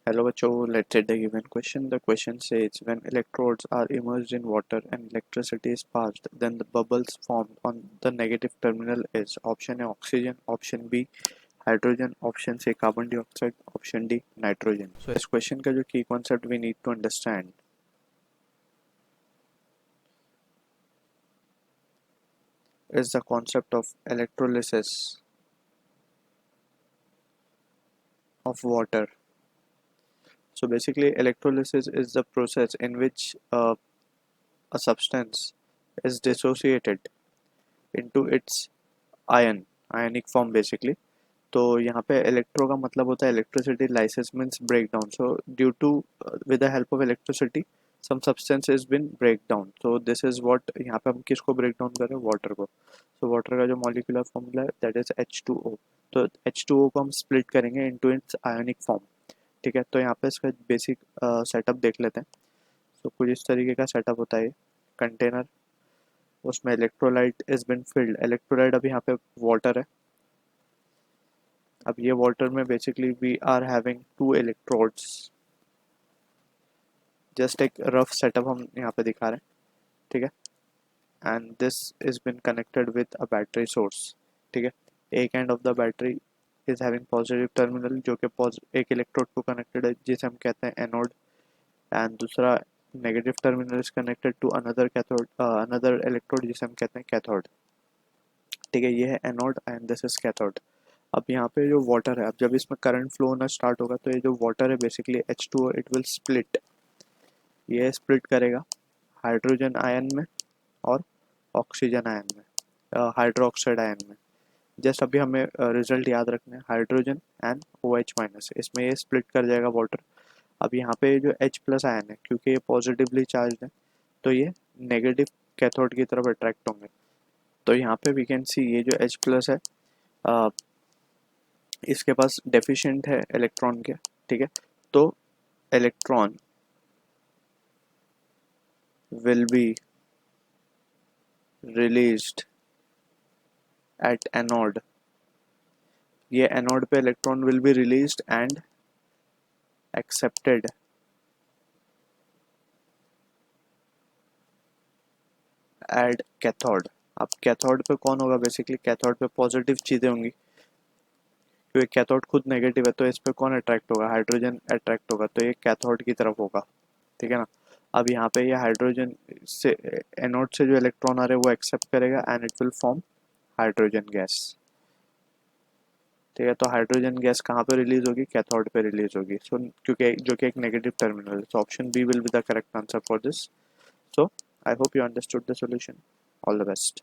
Hello बच्चों, let's take the given question. The question says when electrodes are immersed in water and electricity is passed, then the bubbles formed on the negative terminal is option A oxygen, option B hydrogen, option C carbon dioxide, option D nitrogen. So इस question का जो key concept we need to understand is the concept of electrolysis of water. So basically electrolysis is the process in which a substance is dissociated into its ionic form basically. तो यहाँ पे electro का मतलब होता है electricity, lysis means break down. So due to with the help of electricity some substance is been break down. So this is what, यहाँ पे हम किसको ब्रेक डाउन कर रहे हैं, वाटर को. सो वाटर का जो मॉलिक्यूलर फॉर्मूला है दैट इज H2O. तो H2O को हम स्प्लिट करेंगे इनटू इट्स आयोनिक फॉर्म. ठीक है, तो यहाँ पे इसका बेसिक सेटअप देख लेते हैं. सो कुछ इस तरीके का सेटअप होता है. कंटेनर, उसमें electrolyte is been filled. Electrolyte अभी यहाँ पे वाटर है. अब ये वाटर में basically we are having two electrodes. Just एक रफ सेटअप हम यहाँ पे दिखा रहे हैं. ठीक है, and this is been connected with a battery source. ठीक है, एक end of the battery is having positive terminal जो कि एक इलेक्ट्रोड को कनेक्टेड है जिसे हम कहते हैं एनोड, एंड दूसरा negative terminal is connected to another cathode, another electrode जिसे हम कहते हैं कैथोड. ठीक है, ये है anode and this is cathode. अब यहाँ पे जो वाटर है, अब जब इसमें करंट फ्लो होना स्टार्ट होगा तो ये जो वाटर है basically H2O it will split. ये स्प्लिट करेगा हाइड्रोजन आयन में और ऑक्सीजन आयन में, हाइड्रोक्साइड आयन में. जस्ट अभी हमें रिजल्ट याद रखना है, हाइड्रोजन एंड OH माइनस, इसमें ये स्प्लिट कर जाएगा वाटर. अब यहाँ पे जो H प्लस आयन है, क्योंकि ये पॉजिटिवली चार्ज है तो ये नेगेटिव कैथोड की तरफ अट्रैक्ट होंगे. तो यहाँ पे वी कैन सी ये जो H प्लस है, इसके पास डेफिशिएंट है इलेक्ट्रॉन के. ठीक है, तो electron will be released at anode. ये एनोड पे electron will be released and accepted at cathode. अब कैथोड पे कौन होगा, बेसिकली कैथोड पे पॉजिटिव चीज़ें होंगी क्योंकि कैथोड खुद नेगेटिव है. तो इस पे कौन अट्रैक्ट होगा, हाइड्रोजन अट्रैक्ट होगा, तो ये कैथोड की तरफ होगा. ठीक है ना. अब यहाँ पे ये हाइड्रोजन से, एनोड से जो इलेक्ट्रॉन आ रहे हैं वो एक्सेप्ट करेगा and it will form hydrogen gas. ठीक है, तो हाइड्रोजन गैस कहाँ पे रिलीज होगी, कैथोड पे रिलीज होगी. सो क्योंकि जो कि एक नेगेटिव टर्मिनल है, so option B will be the correct answer for this. So I hope you understood the solution. All the best.